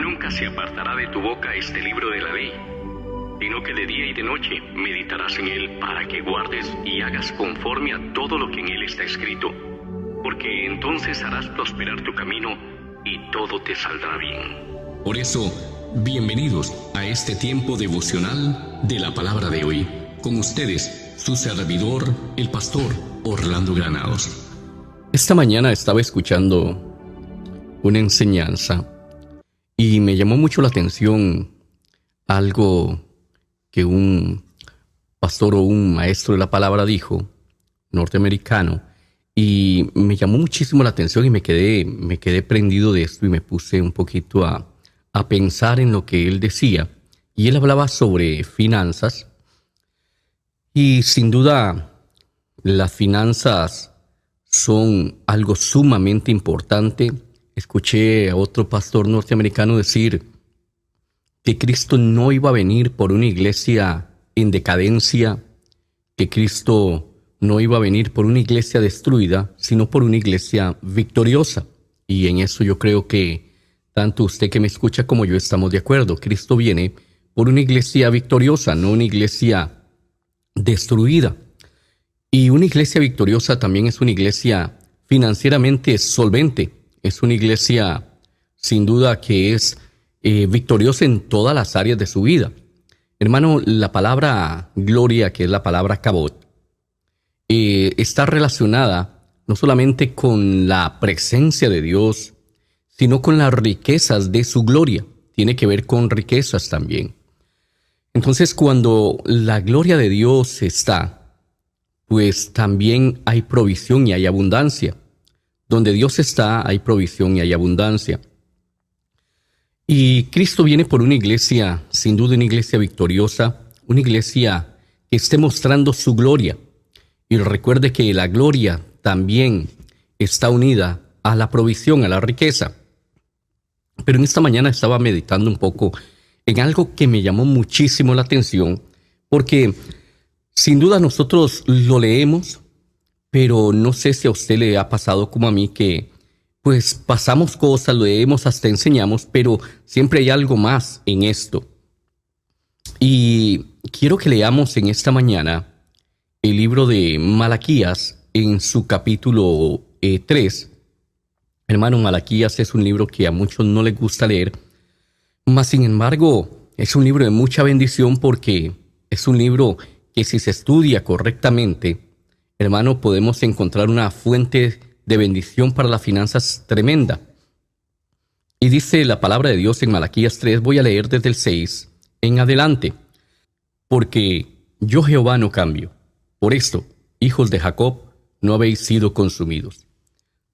nunca se apartará de tu boca este libro de la ley, sino que de día y de noche meditarás en él para que guardes y hagas conforme a todo lo que en él está escrito, porque entonces harás prosperar tu camino y todo te saldrá bien. Por eso, bienvenidos a este tiempo devocional de la palabra de hoy. Con ustedes, su servidor, el pastor Orlando Granados. Esta mañana estaba escuchando una enseñanza y me llamó mucho la atención algo que un pastor o un maestro de la palabra dijo, norteamericano, y me llamó muchísimo la atención y me quedé prendido de esto y me puse un poquito a pensar en lo que él decía. Y él hablaba sobre finanzas y sin duda las finanzas son algo sumamente importante. Escuché a otro pastor norteamericano decir que Cristo no iba a venir por una iglesia en decadencia, que Cristo no iba a venir por una iglesia destruida, sino por una iglesia victoriosa. Y en eso yo creo que tanto usted que me escucha como yo estamos de acuerdo. Cristo viene por una iglesia victoriosa, no una iglesia destruida. Y una iglesia victoriosa también es una iglesia financieramente solvente. Es una iglesia, sin duda, que es victoriosa en todas las áreas de su vida. Hermano, la palabra gloria, que es la palabra kabod, está relacionada no solamente con la presencia de Dios, sino con las riquezas de su gloria. Tiene que ver con riquezas también. Entonces, cuando la gloria de Dios está, pues también hay provisión y hay abundancia. Donde Dios está, hay provisión y hay abundancia. Y Cristo viene por una iglesia, sin duda una iglesia victoriosa, una iglesia que esté mostrando su gloria. Y recuerde que la gloria también está unida a la provisión, a la riqueza. Pero en esta mañana estaba meditando un poco en algo que me llamó muchísimo la atención, porque sin duda nosotros lo leemos, pero no sé si a usted le ha pasado como a mí que pues pasamos cosas, lo leemos, hasta enseñamos, pero siempre hay algo más en esto. Y quiero que leamos en esta mañana el libro de Malaquías en su capítulo 3. Hermano, Malaquías es un libro que a muchos no les gusta leer, mas sin embargo es un libro de mucha bendición porque es un libro que si se estudia correctamente, hermano, podemos encontrar una fuente de bendición para las finanzas tremenda. Y dice la palabra de Dios en Malaquías 3, voy a leer desde el 6 en adelante. Porque yo Jehová no cambio. Por esto, hijos de Jacob, no habéis sido consumidos.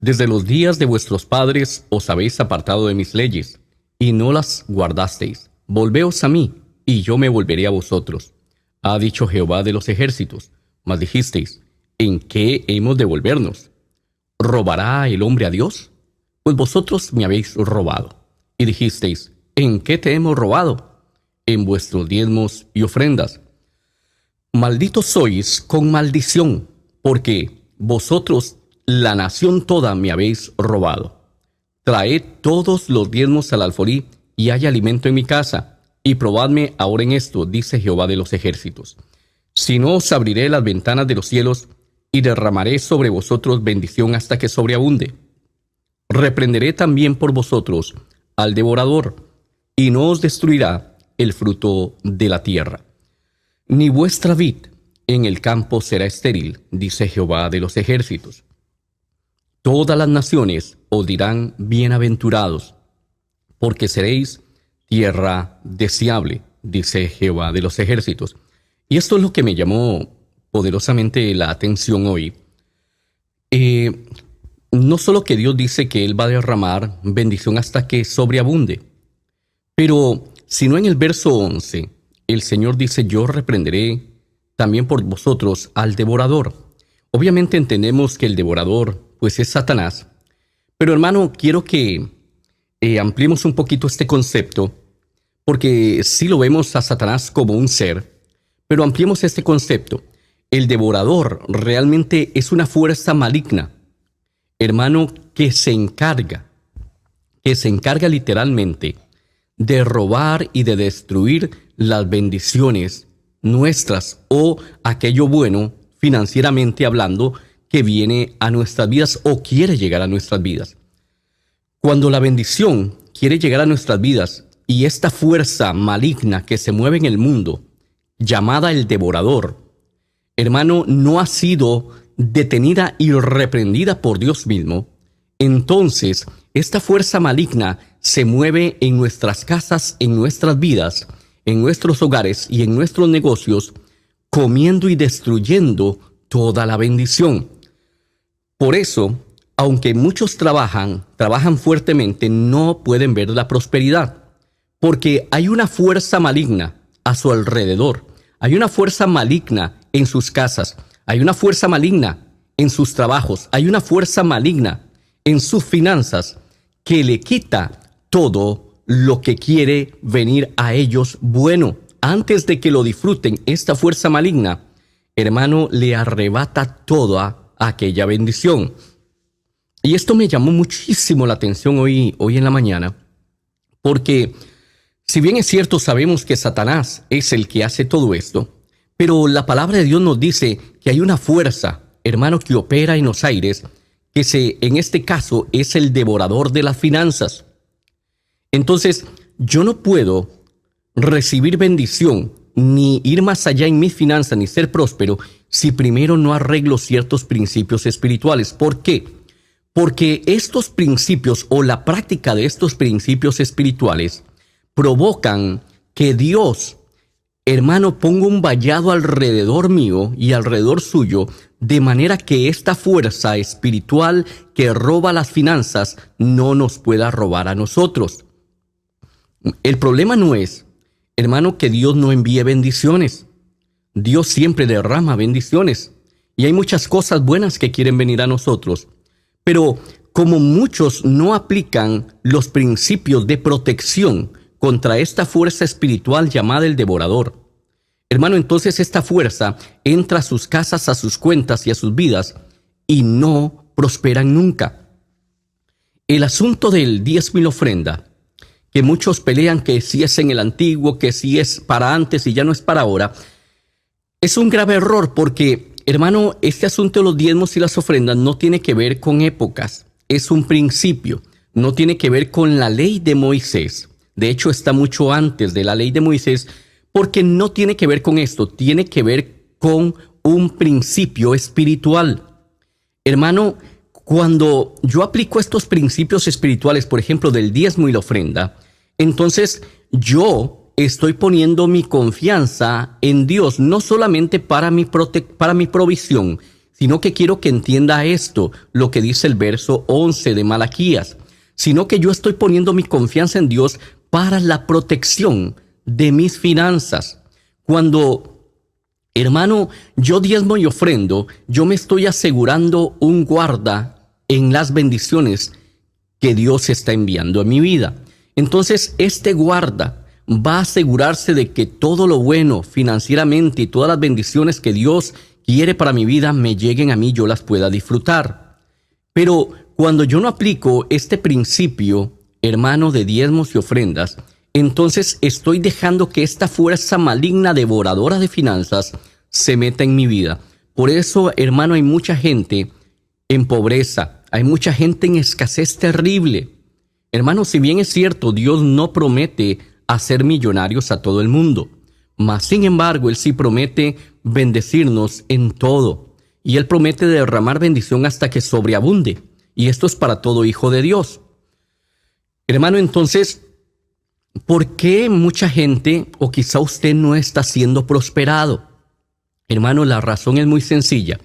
Desde los días de vuestros padres os habéis apartado de mis leyes, y no las guardasteis. Volveos a mí, y yo me volveré a vosotros. Ha dicho Jehová de los ejércitos. Mas dijisteis, ¿en qué hemos de volvernos? ¿Robará el hombre a Dios? Pues vosotros me habéis robado. Y dijisteis, ¿en qué te hemos robado? En vuestros diezmos y ofrendas. Malditos sois con maldición, porque vosotros, la nación toda, me habéis robado. Traed todos los diezmos al alfolí, y haya alimento en mi casa, y probadme ahora en esto, dice Jehová de los ejércitos. Si no, os abriré las ventanas de los cielos, y derramaré sobre vosotros bendición hasta que sobreabunde. Reprenderé también por vosotros al devorador, y no os destruirá el fruto de la tierra. Ni vuestra vid en el campo será estéril, dice Jehová de los ejércitos. Todas las naciones os dirán bienaventurados, porque seréis tierra deseable, dice Jehová de los ejércitos. Y esto es lo que me llamó poderosamente la atención hoy. No solo que Dios dice que Él va a derramar bendición hasta que sobreabunde, pero sino en el verso 11, el Señor dice, yo reprenderé también por vosotros al devorador. Obviamente entendemos que el devorador pues es Satanás, pero hermano, quiero que ampliemos un poquito este concepto, porque sí lo vemos a Satanás como un ser, pero ampliemos este concepto. El devorador realmente es una fuerza maligna, hermano, que se encarga literalmente de robar y de destruir las bendiciones nuestras o aquello bueno, financieramente hablando, que viene a nuestras vidas o quiere llegar a nuestras vidas. Cuando la bendición quiere llegar a nuestras vidas y esta fuerza maligna que se mueve en el mundo, llamada el devorador, hermano, no ha sido detenida y reprendida por Dios mismo, entonces esta fuerza maligna se mueve en nuestras casas, en nuestras vidas, en nuestros hogares y en nuestros negocios, comiendo y destruyendo toda la bendición. Por eso, aunque muchos trabajan fuertemente, no pueden ver la prosperidad, porque hay una fuerza maligna a su alrededor, hay una fuerza maligna en sus casas, hay una fuerza maligna en sus trabajos, hay una fuerza maligna en sus finanzas que le quita todo lo que quiere venir a ellos bueno. Antes de que lo disfruten, esta fuerza maligna, hermano, le arrebata toda aquella bendición. Y esto me llamó muchísimo la atención hoy en la mañana, porque si bien es cierto, sabemos que Satanás es el que hace todo esto, pero la palabra de Dios nos dice que hay una fuerza, hermano, que opera en los aires, que en este caso es el devorador de las finanzas. Entonces, yo no puedo recibir bendición, ni ir más allá en mis finanzas, ni ser próspero, si primero no arreglo ciertos principios espirituales. ¿Por qué? Porque estos principios o la práctica de estos principios espirituales provocan que Dios, hermano, ponga un vallado alrededor mío y alrededor suyo, de manera que esta fuerza espiritual que roba las finanzas no nos pueda robar a nosotros. El problema no es, hermano, que Dios no envíe bendiciones. Dios siempre derrama bendiciones y hay muchas cosas buenas que quieren venir a nosotros. Pero como muchos no aplican los principios de protección contra esta fuerza espiritual llamada el devorador, hermano, entonces esta fuerza entra a sus casas, a sus cuentas y a sus vidas y no prosperan nunca. El asunto del diezmo y la ofrenda, que muchos pelean que si es en el antiguo, que si es para antes y ya no es para ahora, es un grave error porque, hermano, este asunto de los diezmos y las ofrendas no tiene que ver con épocas, es un principio, no tiene que ver con la ley de Moisés. De hecho, está mucho antes de la ley de Moisés, porque no tiene que ver con esto, tiene que ver con un principio espiritual. Hermano, cuando yo aplico estos principios espirituales, por ejemplo, del diezmo y la ofrenda, entonces yo estoy poniendo mi confianza en Dios, no solamente para mi provisión, sino que quiero que entienda esto, lo que dice el verso 11 de Malaquías, sino que yo estoy poniendo mi confianza en Dios para la protección de mis finanzas. Cuando, hermano, yo diezmo y ofrendo, yo me estoy asegurando un guarda en las bendiciones que Dios está enviando a mi vida. Entonces, este guarda va a asegurarse de que todo lo bueno financieramente y todas las bendiciones que Dios quiere para mi vida me lleguen a mí, yo las pueda disfrutar. Pero cuando yo no aplico este principio, hermano, de diezmos y ofrendas, entonces estoy dejando que esta fuerza maligna devoradora de finanzas se meta en mi vida. Por eso, hermano, hay mucha gente en pobreza, hay mucha gente en escasez terrible. Hermano, si bien es cierto, Dios no promete hacer millonarios a todo el mundo, mas sin embargo, Él sí promete bendecirnos en todo. Y Él promete derramar bendición hasta que sobreabunde. Y esto es para todo hijo de Dios. Hermano, entonces, ¿por qué mucha gente, o quizá usted, no está siendo prosperado? Hermano, la razón es muy sencilla.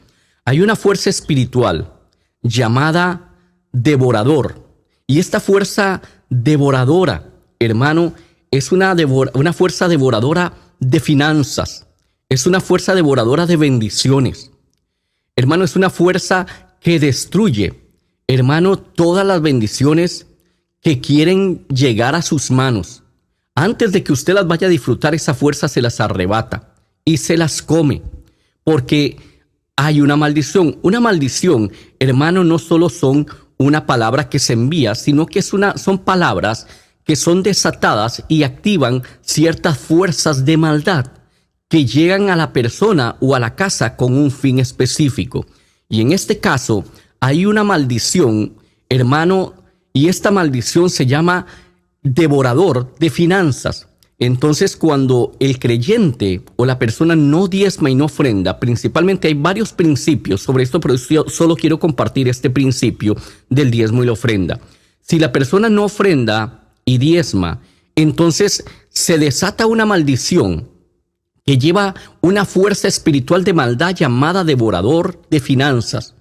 Hay una fuerza espiritual llamada devorador. Y esta fuerza devoradora, hermano, es una fuerza devoradora de finanzas. Es una fuerza devoradora de bendiciones. Hermano, es una fuerza que destruye, hermano, todas las bendiciones que quieren llegar a sus manos. Antes de que usted las vaya a disfrutar, esa fuerza se las arrebata y se las come. Porque hay una maldición. Una maldición, hermano, no solo son una palabra que se envía, sino que son palabras que son desatadas y activan ciertas fuerzas de maldad que llegan a la persona o a la casa con un fin específico. Y en este caso hay una maldición, hermano, y esta maldición se llama devorador de finanzas. Entonces, cuando el creyente o la persona no diezma y no ofrenda, principalmente hay varios principios sobre esto, pero yo solo quiero compartir este principio del diezmo y la ofrenda. Si la persona no ofrenda y diezma, entonces se desata una maldición que lleva una fuerza espiritual de maldad llamada devorador de finanzas.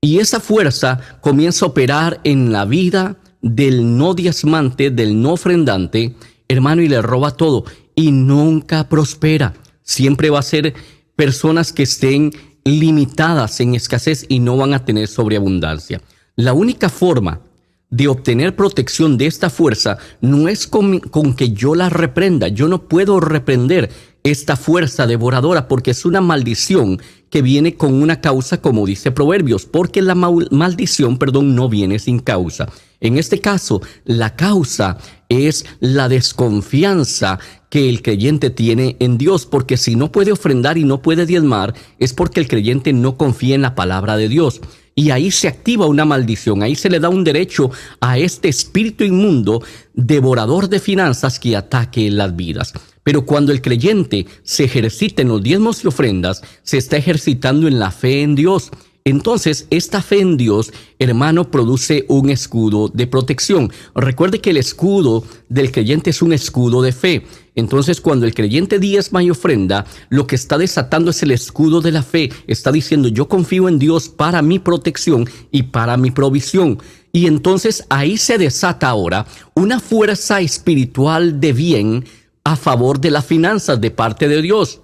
Y esa fuerza comienza a operar en la vida del no diezmante, del no ofrendante, hermano, y le roba todo. Y nunca prospera. Siempre va a ser personas que estén limitadas en escasez y no van a tener sobreabundancia. La única forma de obtener protección de esta fuerza no es con que yo la reprenda. Yo no puedo reprender esta fuerza devoradora porque es una maldición que viene con una causa, como dice Proverbios, porque la maldición, no viene sin causa. En este caso, la causa es la desconfianza que el creyente tiene en Dios, porque si no puede ofrendar y no puede diezmar, es porque el creyente no confía en la palabra de Dios. Y ahí se activa una maldición, ahí se le da un derecho a este espíritu inmundo, devorador de finanzas, que ataque las vidas. Pero cuando el creyente se ejercita en los diezmos y ofrendas, se está ejercitando en la fe en Dios. Entonces, esta fe en Dios, hermano, produce un escudo de protección. Recuerde que el escudo del creyente es un escudo de fe. Entonces, cuando el creyente diezma y ofrenda, lo que está desatando es el escudo de la fe. Está diciendo, yo confío en Dios para mi protección y para mi provisión. Y entonces ahí se desata ahora una fuerza espiritual de bien a favor de las finanzas de parte de Dios.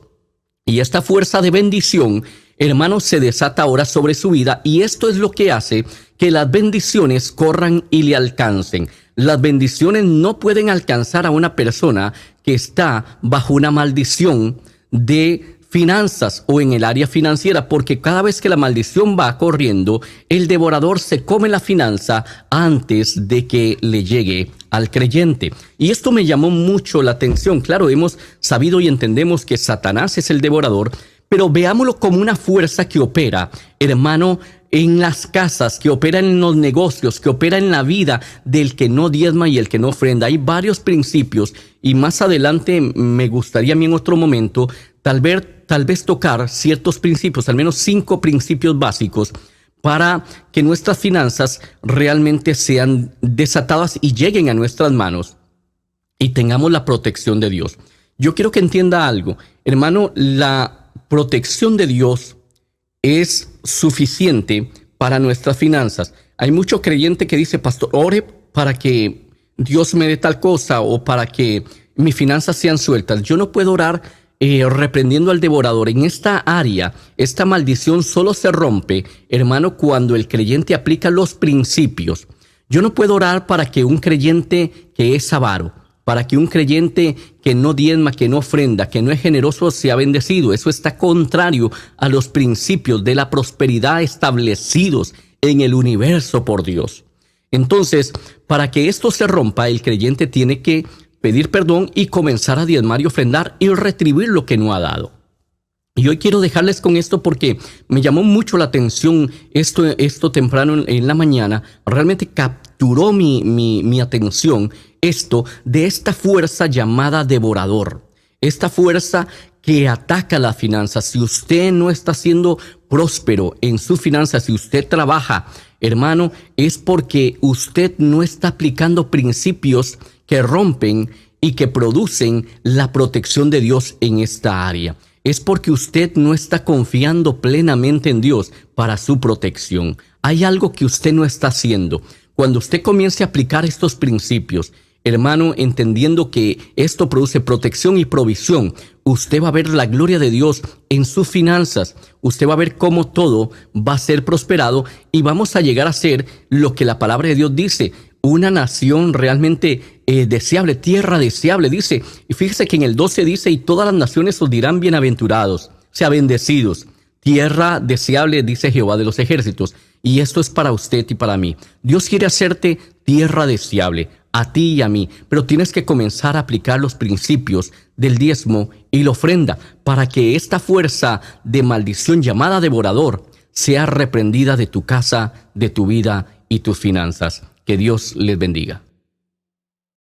Y esta fuerza de bendición, hermanos, se desata ahora sobre su vida, y esto es lo que hace que las bendiciones corran y le alcancen. Las bendiciones no pueden alcanzar a una persona que está bajo una maldición de finanzas o en el área financiera, porque cada vez que la maldición va corriendo, el devorador se come la finanza antes de que le llegue al creyente. Y esto me llamó mucho la atención. Claro, hemos sabido y entendemos que Satanás es el devorador, pero veámoslo como una fuerza que opera, hermano, en las casas, que opera en los negocios, que opera en la vida del que no diezma y el que no ofrenda. Hay varios principios, y más adelante me gustaría a mí en otro momento tal vez tocar ciertos principios, al menos 5 principios básicos, para que nuestras finanzas realmente sean desatadas y lleguen a nuestras manos y tengamos la protección de Dios. Yo quiero que entienda algo, hermano. La protección de Dios es suficiente para nuestras finanzas. Hay mucho creyente que dice, pastor, ore para que Dios me dé tal cosa o para que mis finanzas sean sueltas. Yo no puedo orar reprendiendo al devorador. En esta área, esta maldición solo se rompe, hermano, cuando el creyente aplica los principios. Yo no puedo orar para que un creyente que es avaro, para que un creyente que no diezma, que no ofrenda, que no es generoso, sea bendecido. Eso está contrario a los principios de la prosperidad establecidos en el universo por Dios. Entonces, para que esto se rompa, el creyente tiene que pedir perdón y comenzar a diezmar y ofrendar y retribuir lo que no ha dado. Y hoy quiero dejarles con esto porque me llamó mucho la atención esto temprano en la mañana. Realmente capturó mi atención esto de esta fuerza llamada devorador. Esta fuerza que ataca las finanzas. Si usted no está siendo próspero en sus finanzas, si usted trabaja, hermano, es porque usted no está aplicando principios que rompen y que producen la protección de Dios en esta área. Es porque usted no está confiando plenamente en Dios para su protección. Hay algo que usted no está haciendo. Cuando usted comience a aplicar estos principios, hermano, entendiendo que esto produce protección y provisión, usted va a ver la gloria de Dios en sus finanzas. Usted va a ver cómo todo va a ser prosperado y vamos a llegar a ser lo que la palabra de Dios dice, una nación realmente deseable, tierra deseable, dice. Y fíjese que en el 12 dice, y todas las naciones os dirán bienaventurados, o sea, bendecidos. Tierra deseable, dice Jehová de los ejércitos. Y esto es para usted y para mí. Dios quiere hacerte tierra deseable. a ti y a mí, pero tienes que comenzar a aplicar los principios del diezmo y la ofrenda para que esta fuerza de maldición llamada devorador sea reprendida de tu casa, de tu vida y tus finanzas. Que Dios les bendiga.